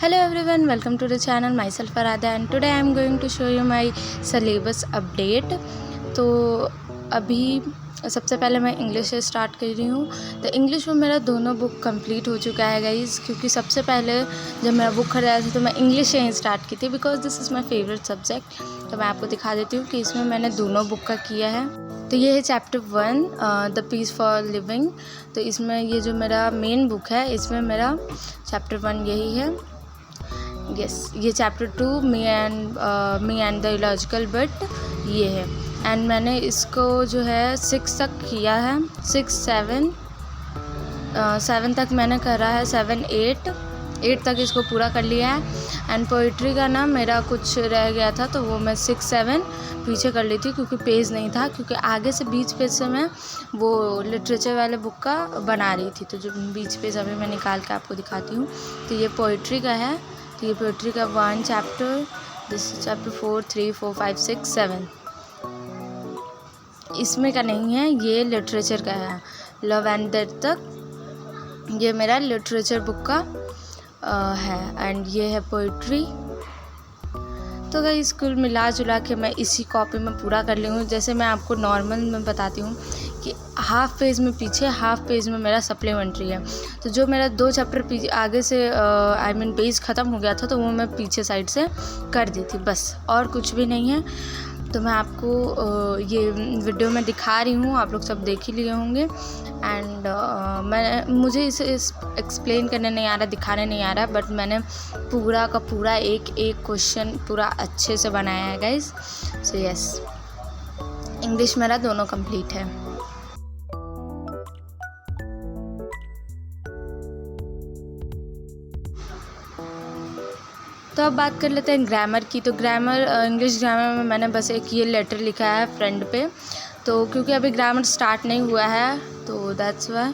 Hello everyone, welcome to the channel. Myself Aradha and today I am going to show you my syllabus update. तो अभी सबसे पहले मैं English से start कर रही हूँ। तो इंग्लिश में मेरा दोनों बुक कंप्लीट हो चुका है गाइज़, क्योंकि सबसे पहले जब मेरा बुक खरीदा था तो मैं इंग्लिश से ही स्टार्ट की थी because this is my favourite subject. तो मैं आपको दिखा देती हूँ कि इसमें मैंने दोनों बुक का किया है। तो ये है chapter 1 the peace for living. तो इसमें ये जो मेरा मेन बुक है इसमें मेरा चैप्टर 1 यही है। ये chapter 2 me and the illogical but ये है। एंड मैंने इसको जो है 6 तक किया है, 6 7 तक मैंने करा है, 7 8 तक इसको पूरा कर लिया है। एंड पोइट्री का ना मेरा कुछ रह गया था तो वो मैं 6 7 पीछे कर ली थी क्योंकि पेज नहीं था, क्योंकि आगे से बीच पेज से मैं वो लिटरेचर वाले बुक का बना रही थी। तो जो बीच पेज अभी मैं निकाल के आपको दिखाती हूँ। तो ये पोइट्री का है। तो ये पोइट्री का 1 चैप्टर, दिस चैप्टर 4 3 4 5 6 7 इसमें का नहीं है, ये लिटरेचर का है। लव एंड डेथ तक ये मेरा लिटरेचर बुक का है। एंड ये है पोइट्री। तो गाइस कुल मिला जुला के मैं इसी कॉपी में पूरा कर ली हूँ। जैसे मैं आपको नॉर्मल में बताती हूँ कि हाफ पेज में पीछे, हाफ पेज में मेरा सप्लीमेंट्री है। तो जो मेरा 2 चैप्टर आगे से पेज ख़त्म हो गया था तो वो मैं पीछे साइड से कर दी थी, बस और कुछ भी नहीं है। तो मैं आपको ये वीडियो में दिखा रही हूँ, आप लोग सब देख ही लिए होंगे। एंड मुझे इसे एक्सप्लेन करने नहीं आ रहा, दिखाने नहीं आ रहा, बट मैंने पूरा का पूरा एक क्वेश्चन पूरा अच्छे से बनाया है गाइस। सो यस, इंग्लिश मेरा दोनों कंप्लीट है। तो अब बात कर लेते हैं ग्रामर की। तो ग्रामर, इंग्लिश ग्रामर में मैंने बस एक ये लेटर लिखा है फ्रेंड पे। तो क्योंकि अभी ग्रामर स्टार्ट नहीं हुआ है तो दैट्स वाई।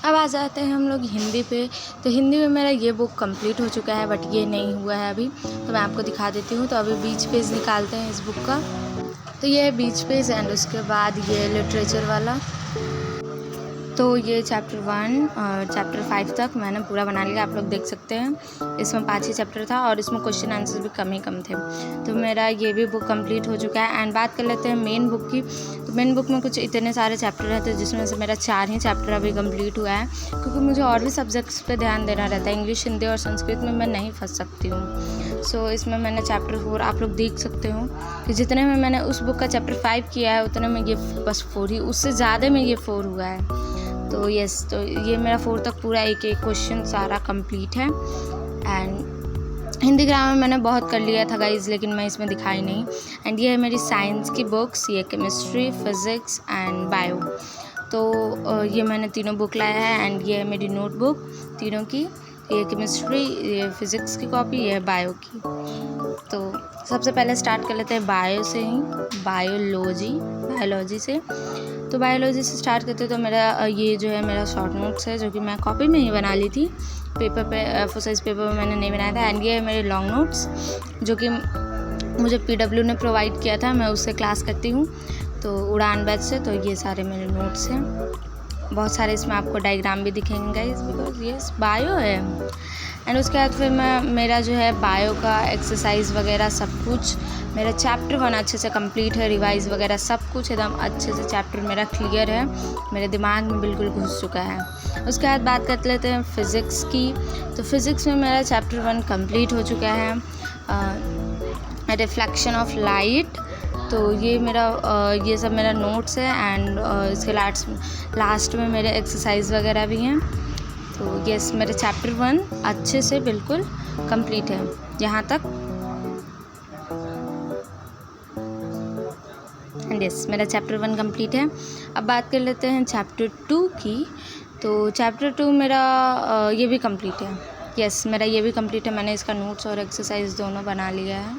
अब आ जाते हैं हम लोग हिंदी पे। तो हिंदी में मेरा ये बुक कंप्लीट हो चुका है, बट ये नहीं हुआ है अभी, तो मैं आपको दिखा देती हूँ। तो अभी बीच पेज निकालते हैं इस बुक का। तो ये है बीच पेज एंड उसके बाद ये लिटरेचर वाला। तो ये चैप्टर 1 और चैप्टर 5 तक मैंने पूरा बना लिया, आप लोग देख सकते हैं। इसमें 5 ही चैप्टर था और इसमें क्वेश्चन आंसर भी कम ही कम थे। तो मेरा ये भी बुक कंप्लीट हो चुका है। एंड बात कर लेते हैं मेन बुक की। तो मेन बुक में कुछ इतने सारे चैप्टर रहते हैं जिसमें से मेरा 4 ही चैप्टर अभी कंप्लीट हुआ है, क्योंकि मुझे और भी सब्जेक्ट्स पे ध्यान देना रहता है। इंग्लिश, हिंदी और संस्कृत में मैं नहीं फंस सकती हूँ। सो इसमें मैंने चैप्टर 4 आप लोग देख सकते हो कि जितने में मैंने उस बुक का चैप्टर 5 किया है उतने में ये बस 4 ही, उससे ज़्यादा में ये 4 हुआ है। तो यस, तो ये मेरा 4 तक पूरा एक क्वेश्चन सारा कंप्लीट है। एंड हिंदी ग्रामर मैंने बहुत कर लिया था गाइज, लेकिन मैं इसमें दिखाई नहीं। एंड ये है मेरी साइंस की बुक्स, ये केमिस्ट्री, फिज़िक्स एंड बायो। तो ये मैंने तीनों बुक लाया है। एंड ये है मेरी नोटबुक तीनों की, ये केमिस्ट्री, ये फिज़िक्स की कॉपी, ये है बायो की। तो सबसे पहले स्टार्ट कर लेते हैं बायो से ही, बायोलॉजी से। तो बायोलॉजी से स्टार्ट करते तो मेरा ये जो है मेरा शॉर्ट नोट्स है, जो कि मैं कॉपी में ही बना ली थी, पेपर पे A4 साइज़ पेपर में मैंने नहीं बनाया था। एंड ये है मेरे लॉन्ग नोट्स जो कि मुझे PW ने प्रोवाइड किया था, मैं उससे क्लास करती हूँ, तो उड़ान बैच से। तो ये सारे मेरे नोट्स हैं, बहुत सारे इसमें आपको डायग्राम भी दिखेंगे गाइस, बिकॉज ये बायो है। एंड उसके बाद फिर मेरा जो है बायो का एक्सरसाइज वगैरह सब कुछ, मेरा चैप्टर 1 अच्छे से कंप्लीट है, रिवाइज वगैरह सब कुछ एकदम अच्छे से चैप्टर मेरा क्लियर है, मेरे दिमाग में बिल्कुल घुस चुका है। उसके बाद बात कर लेते हैं फ़िज़िक्स की। तो फिज़िक्स में मेरा चैप्टर 1 कंप्लीट हो चुका है, रिफ्लेक्शन ऑफ लाइट। तो ये मेरा ये सब मेरा नोट्स है। एंड इसके लास्ट में मेरे एक्सरसाइज वगैरह भी हैं। तो यस, मेरे चैप्टर 1 अच्छे से बिल्कुल कंप्लीट है यहाँ तक। एंड यस, मेरा चैप्टर 1 कंप्लीट है। अब बात कर लेते हैं चैप्टर 2 की। तो चैप्टर 2 मेरा ये भी कंप्लीट है। यस, मेरा ये भी कंप्लीट है, मैंने इसका नोट्स और एक्सरसाइज दोनों बना लिया है।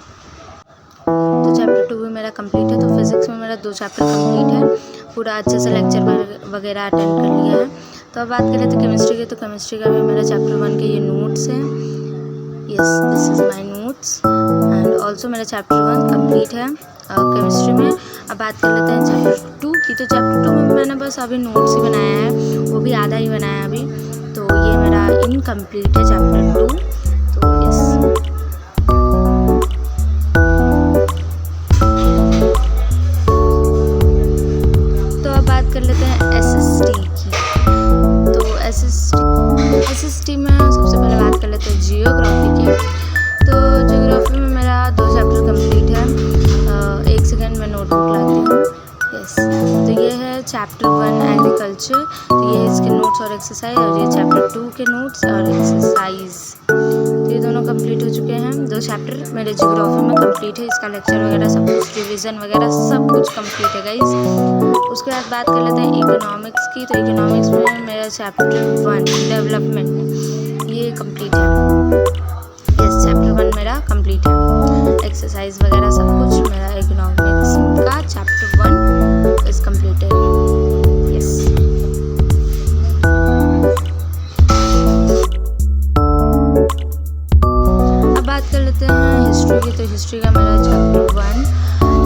तो चैप्टर 2 भी मेरा कंप्लीट है। तो फिज़िक्स में मेरा 2 चैप्टर कंप्लीट है, पूरा अच्छे से लेक्चर वगैरह अटेंड कर लिया है। तो अब बात करें तो केमिस्ट्री की। तो केमिस्ट्री का भी मेरा चैप्टर 1 के ये नोट्स हैं। Yes, this is my notes. And also मेरा चैप्टर 1 कंप्लीट है केमिस्ट्री में। अब बात कर लेते हैं चैप्टर 2 की। तो चैप्टर 2 में मैंने बस अभी नोट्स ही बनाया है, वो भी आधा ही बनाया अभी। तो ये मेरा इनकम्प्लीट है चैप्टर 2। तो यस, तो अब बात कर लेते हैं SST की। तो SST में सबसे पहले बात कर लेते हैं जियोग्राफी की। तो जियोग्राफी में मेरा 2 चैप्टर कंप्लीट है। एक सेकेंड में नोटबुक लाती हूँ। यस, तो ये है चैप्टर 1 एग्रीकल्चर। तो ये इसके नोट्स और एक्सरसाइज, और ये चैप्टर 2 के नोट्स और एक्सरसाइज। तो ये दोनों कंप्लीट हो चुके हैं। 2 चैप्टर मेरे जियोग्राफी में कंप्लीट है। इसका लेक्चर वगैरह सब कुछ, रिविज़न वगैरह सब कुछ कंप्लीट है गाइस। उसके बाद बात कर लेते हैं इकोनॉमिक्स की। तो इकोनॉमिक्स में मेरा चैप्टर 1 डेवलपमेंट ये कंप्लीट है। यस, चैप्टर 1 मेरा कंप्लीट है। एक्सरसाइज वगैरह सब कुछ मेरा इकोनॉमिक्स का चैप्टर 1 इज कंप्लीटेड। यस, अब बात कर लेते हैं हिस्ट्री की। तो हिस्ट्री का मेरा chapter 1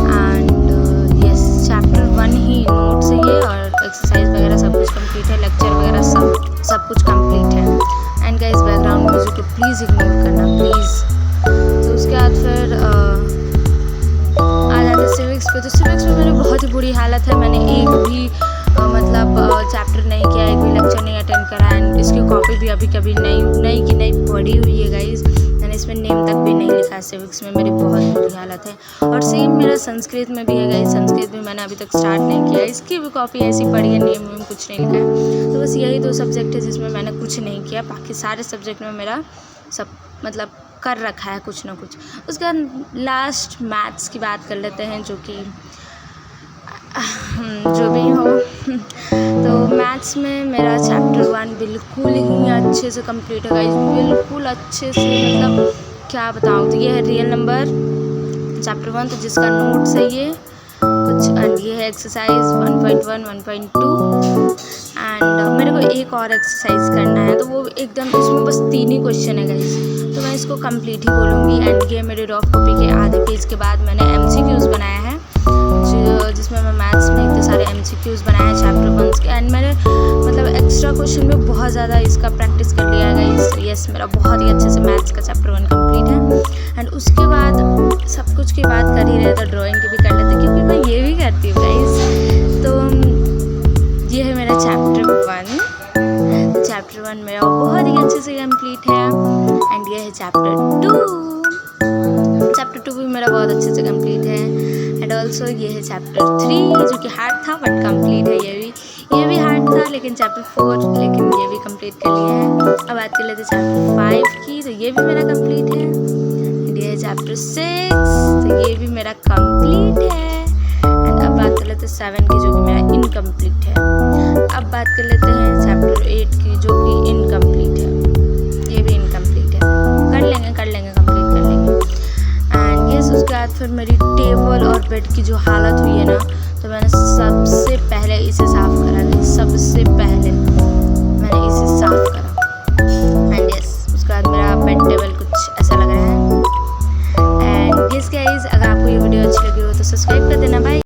and yes, chapter 1 he notes है ये, और एक्सरसाइज वगैरह सब कुछ कंप्लीट है। लेक्चर वगैरह सब कुछ कंप्लीट है। एंड गाइस, बैकग्राउंड म्यूजिक को प्लीज़ इग्नोर करना प्लीज़। तो उसके बाद फिर आ जाते सिविक्स पे। तो सिविक्स में मेरी बहुत ही बुरी हालत है। मैंने एक भी चैप्टर नहीं किया, एक भी लेक्चर नहीं अटेंड करा। एंड इसकी कॉपी भी अभी कभी नई पढ़ी हुई है गाइस। मैंने इसमें नेम तक भी नहीं लिखा है। सिविक्स में मेरी बहुत बुरी हालत है। और सेम मेरा संस्कृत में भी है गाइस। संस्कृत भी मैंने अभी तक स्टार्ट नहीं किया। इसकी भी कॉपी ऐसी पढ़ी है, नेम वेम कुछ नहीं लिखा है। तो बस यही 2 सब्जेक्ट है जिसमें मैंने कुछ नहीं किया। बाकी सारे सब्जेक्ट में मेरा सब कर रखा है कुछ ना कुछ। उसके बाद लास्ट मैथ्स की बात कर लेते हैं, जो कि जो भी हो। तो मैथ्स में मेरा चैप्टर 1 बिल्कुल ही अच्छे से कंप्लीट है गाइस, बिल्कुल अच्छे से, क्या बताऊँ। तो ये है रियल नंबर चैप्टर 1, तो जिसका नोट्स है ये कुछ, एंड ये है एक्सरसाइज 1.1 1.2। एंड मेरे को एक और एक्सरसाइज करना है, तो वो एकदम, इसमें बस 3 ही क्वेश्चन है गाइस, तो मैं इसको कंप्लीट ही बोलूँगी। एंड ये मेरे रफ कॉपी के आधे पेज के बाद मैंने MCQs बनाया है, जिसमें मैं मैथ्स में इतने सारे MCQs बनाए हैं चैप्टर 1 के। एंड मैंने एक्स्ट्रा क्वेश्चन में बहुत ज़्यादा इसका प्रैक्टिस कर लिया है गाइस। यस, मेरा बहुत ही अच्छे से मैथ्स का चैप्टर 1 कंप्लीट है। एंड उसके बाद सब कुछ की बात कर ही रहे तो ड्राइंग की भी कर लेते, क्योंकि मैं ये भी करती हूँ गाइस। तो ये है मेरा चैप्टर 1। चैप्टर 1 मेरा बहुत ही अच्छे से कंप्लीट है। एंड ये है चैप्टर 2। चैप्टर 2 भी मेरा बहुत अच्छे से कंप्लीट है। एंड ऑल्सो ये है चैप्टर 3, जो कि हार्ड था बट कंप्लीट है। ये भी हार्ड था, लेकिन चैप्टर 4, लेकिन ये भी कंप्लीट कर लिया है। अब बात कर लेते हैं चैप्टर 5 की। तो ये भी मेरा कंप्लीट है। ये है चैप्टर 6, तो ये भी मेरा कंप्लीट है। एंड अब बात कर लेते हैं 7 की, जो कि मेरा इनकम्प्लीट है। अब बात कर लेते हैं चैप्टर 8 की, जो कि इनकम्प्लीट है। ये भी इनकम्प्लीट है, कर लेंगे कंप्लीट कर लेंगे। एंड यस, उसके बाद फिर मेरी टेबल और बेड की जो हालत हुई है ना, तो मैंने सबसे पहले इसे साफ़ करा, सबसे पहले